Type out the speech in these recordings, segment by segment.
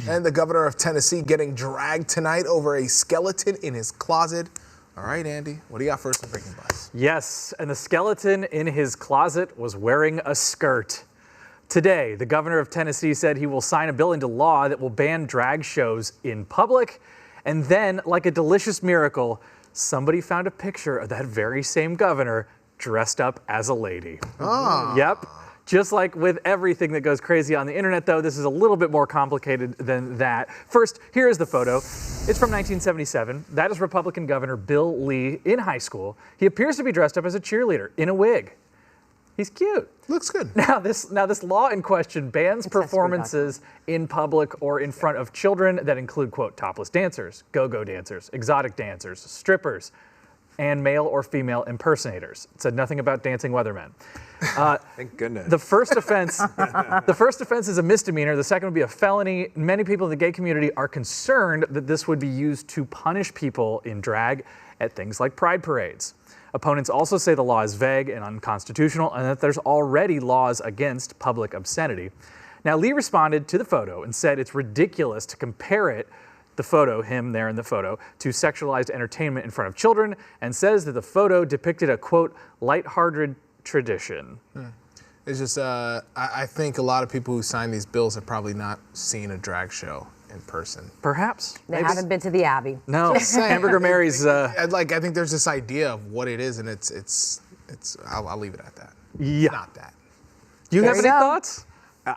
And the governor of Tennessee getting dragged tonight over a skeleton in his closet. All right, Andy, what do you got first in Breaking Buzz? Yes, and the skeleton in his closet was wearing a skirt. Today, the governor of Tennessee said he will sign a bill into law that will ban drag shows in public. And then, like a delicious miracle, somebody found a picture of that very same governor dressed up as a lady. Oh. Yep. Just like with everything that goes crazy on the internet, though, this is a little bit more complicated than that. First, here is the photo. It's from 1977. That is Republican Governor Bill Lee in high school. He appears to be dressed up as a cheerleader in a wig. He's cute. Looks good. Now this law in question bans performances in public or in front of children that include, quote, topless dancers, go-go dancers, exotic dancers, strippers, and male or female impersonators. It said nothing about dancing weathermen. Thank goodness. The first offense is a misdemeanor. The second would be a felony. Many people in the gay community are concerned that this would be used to punish people in drag at things like pride parades. Opponents also say the law is vague and unconstitutional and that there's already laws against public obscenity. Now, Lee responded to the photo and said it's ridiculous to compare it, the photo, him there in the photo, to sexualized entertainment in front of children, and says that the photo depicted a, quote, lighthearted tradition. It's just, I think a lot of people who sign these bills have probably not seen a drag show in person. Perhaps. They haven't been to the Abbey. No, Hamburger Mary's. I think there's this idea of what it is, and it's. I'll leave it at that. Yeah. Not that. Do you have any you go. thoughts?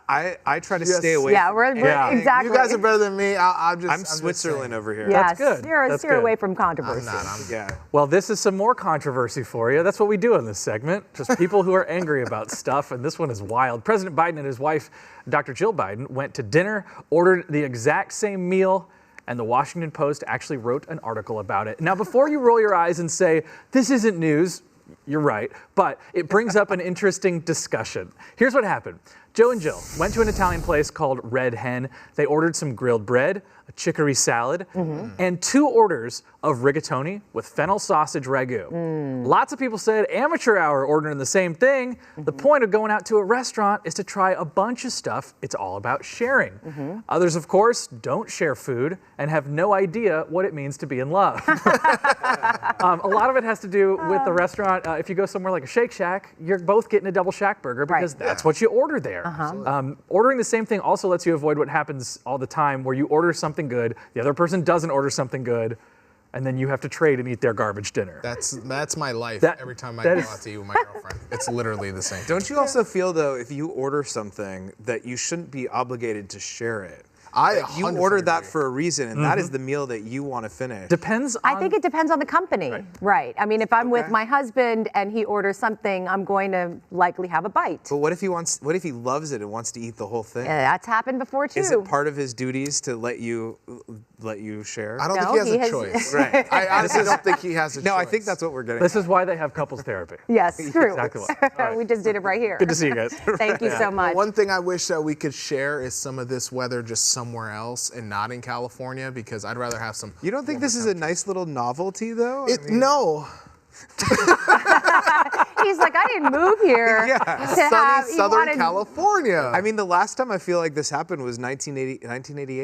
I try to Yes. stay away. Yeah, from we're anything. exactly. You guys are better than me. I'm Switzerland over here. Yes, good. That's steer good. away from controversy. Yeah. Well, this is some more controversy for you. That's what we do in this segment. Just people who are angry about stuff, and this one is wild. President Biden and his wife, Dr. Jill Biden, went to dinner, ordered the exact same meal, and the Washington Post actually wrote an article about it. Now, before you roll your eyes and say, this isn't news, you're right, but it brings up an interesting discussion. Here's what happened. Joe and Jill went to an Italian place called Red Hen. They ordered some grilled bread, a chicory salad, and 2 orders of rigatoni with fennel sausage ragu. Lots of people said amateur hour ordering the same thing. The point of going out to a restaurant is to try a bunch of stuff. It's all about sharing. Others, of course, don't share food and have no idea what it means to be in love. A lot of it has to do with the restaurant. If you go somewhere like a Shake Shack, you're both getting a double Shack burger because that's what you order there. Ordering the same thing also lets you avoid what happens all the time where you order something good, the other person doesn't order something good, and then you have to trade and eat their garbage dinner. That's my life. Every time I go out to eat with my girlfriend, it's literally the same. Don't you also feel, though, if you order something, that you shouldn't be obligated to share it? You 100% ordered that agree. for a reason, and that is the meal that you want to finish. Depends on... I think it depends on the company. Right. I mean, if I'm with my husband and he orders something, I'm going to likely have a bite. But what if he loves it and wants to eat the whole thing? That's happened before too. Is it part of his duties to let you share? I don't No, think he he has has- a choice. Right. I honestly don't think he has a choice. No, I think that's what we're getting. This is why they have couples therapy. Yes, true. Exactly what. All right. We just did it right here. Good to see you guys. Thank you so much. One thing I wish that we could share is some of this weather just somewhere else and not in California, because I'd rather have some. You don't think this is a nice little novelty, though? No. He's like, I didn't move here. Sunny Southern California. I mean, the last time I feel like this happened was 1988,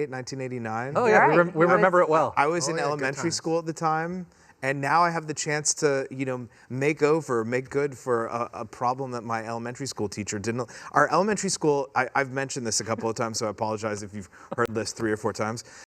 1989. Oh, yeah, Right. we remember it well. I was in yeah, good elementary times. school at the time, and now I have the chance to, make good for a problem that my elementary school teacher didn't. Our elementary school, I've mentioned this a couple of times, so I apologize if you've heard this 3 or 4 times.